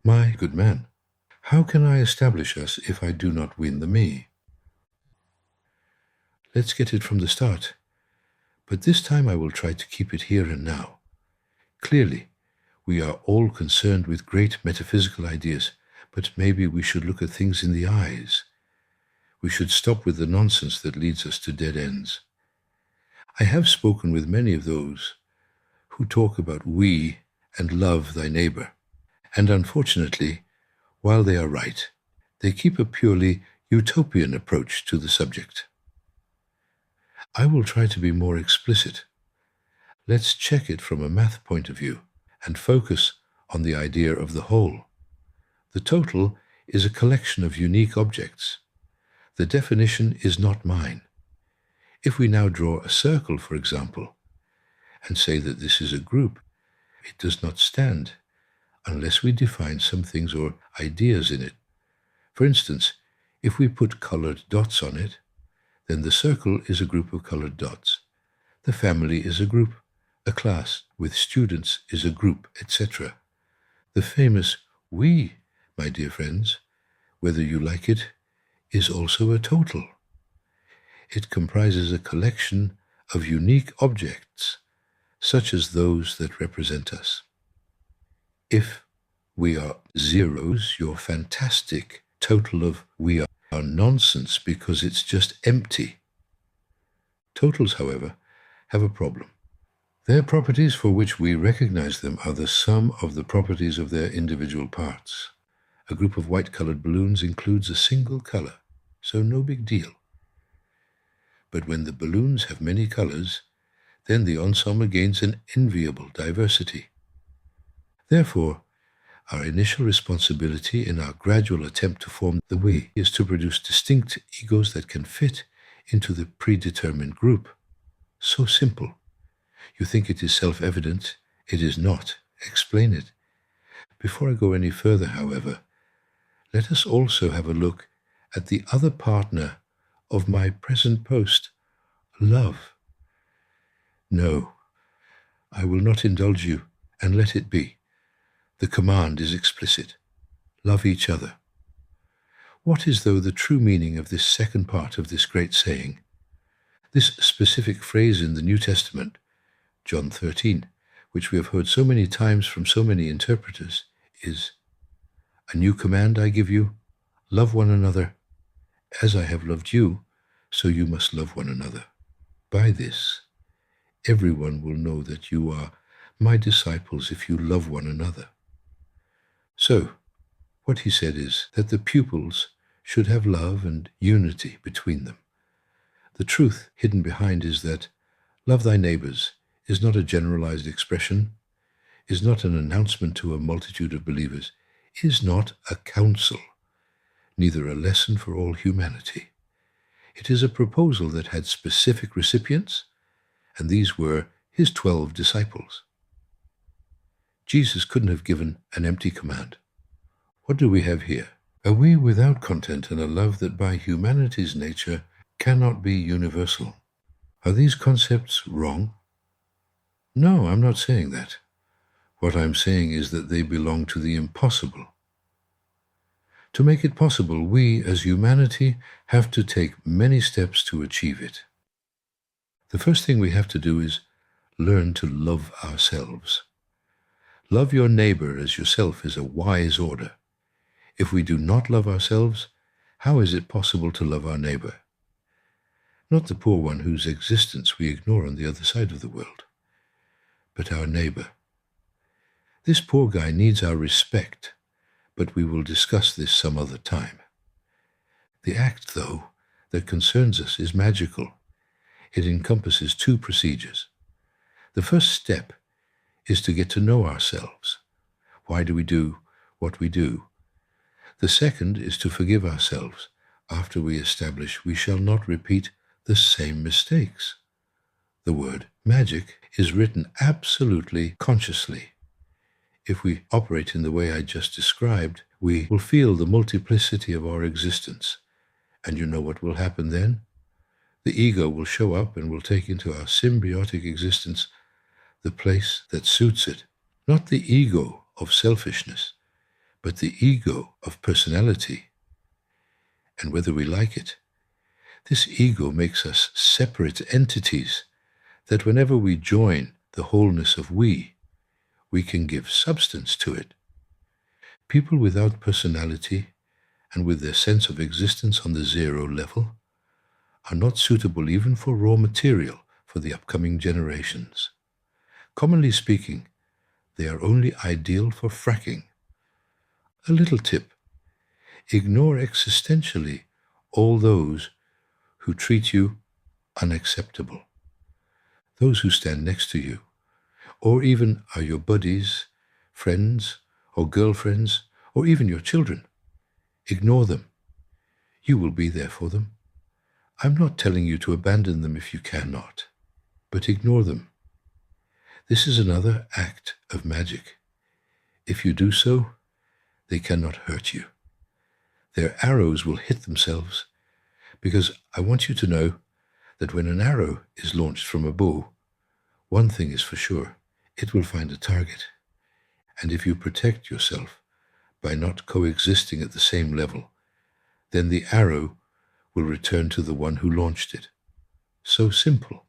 My good man, how can I establish us if I do not win the me? Let's get it from the start, but this time I will try to keep it here and now. Clearly, we are all concerned with great metaphysical ideas, but maybe we should look at things in the eyes. We should stop with the nonsense that leads us to dead ends. I have spoken with many of those who talk about we and love thy neighbor, and unfortunately, while they are right, they keep a purely utopian approach to the subject. I will try to be more explicit. Let's check it from a math point of view and focus on the idea of the whole. The total is a collection of unique objects. The definition is not mine. If we now draw a circle, for example, and say that this is a group, it does not stand unless we define some things or ideas in it. For instance, if we put colored dots on it, then the circle is a group of colored dots. The family is a group. A class with students is a group, etc. The famous we, my dear friends, whether you like it, is also a total. It comprises a collection of unique objects, such as those that represent us. If we are zeros, your fantastic total of we are nonsense because it's just empty. Totals, however, have a problem. Their properties for which we recognize them are the sum of the properties of their individual parts. A group of white-colored balloons includes a single color, so no big deal. But when the balloons have many colors, then the ensemble gains an enviable diversity. Therefore, our initial responsibility in our gradual attempt to form the we is to produce distinct egos that can fit into the predetermined group. So simple. You think it is self-evident. It is not. Explain it. Before I go any further, however, let us also have a look at the other partner of my present post, love. No, I will not indulge you, and let it be. The command is explicit. Love each other. What is, though, the true meaning of this second part of this great saying? This specific phrase in the New Testament, John 13, which we have heard so many times from so many interpreters, is, "A new command I give you, love one another. As I have loved you, so you must love one another. By this, everyone will know that you are my disciples if you love one another." So, what he said is that the pupils should have love and unity between them. The truth hidden behind is that love thy neighbors is not a generalized expression, is not an announcement to a multitude of believers, is not a counsel, neither a lesson for all humanity. It is a proposal that had specific recipients, and these were his 12 disciples. Jesus couldn't have given an empty command. What do we have here? A we without content and a love that by humanity's nature cannot be universal. Are these concepts wrong? No, I'm not saying that. What I'm saying is that they belong to the impossible. To make it possible, we, as humanity, have to take many steps to achieve it. The first thing we have to do is learn to love ourselves. Love your neighbor as yourself is a wise order. If we do not love ourselves, how is it possible to love our neighbor? Not the poor one whose existence we ignore on the other side of the world, but our neighbor. This poor guy needs our respect, but we will discuss this some other time. The act, though, that concerns us is magical. It encompasses 2 procedures. The first step is to get to know ourselves. Why do we do what we do? The second is to forgive ourselves after we establish we shall not repeat the same mistakes. The word magic is written absolutely consciously. If we operate in the way I just described, we will feel the multiplicity of our existence. And you know what will happen then? The ego will show up and will take into our symbiotic existence the place that suits it. Not the ego of selfishness, but the ego of personality. And whether we like it, this ego makes us separate entities that whenever we join the wholeness of we can give substance to it. People without personality and with their sense of existence on the zero level are not suitable even for raw material for the upcoming generations. Commonly speaking, they are only ideal for fracking. A little tip: ignore existentially all those who treat you unacceptable, those who stand next to you, or even are your buddies, friends, or girlfriends, or even your children. Ignore them. You will be there for them. I'm not telling you to abandon them if you cannot, but ignore them. This is another act of magic. If you do so, they cannot hurt you. Their arrows will hit themselves, because I want you to know that when an arrow is launched from a bow, one thing is for sure: it will find a target. And if you protect yourself by not coexisting at the same level, then the arrow will return to the one who launched it. So simple.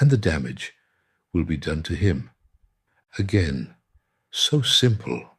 And the damage will be done to him. Again, so simple.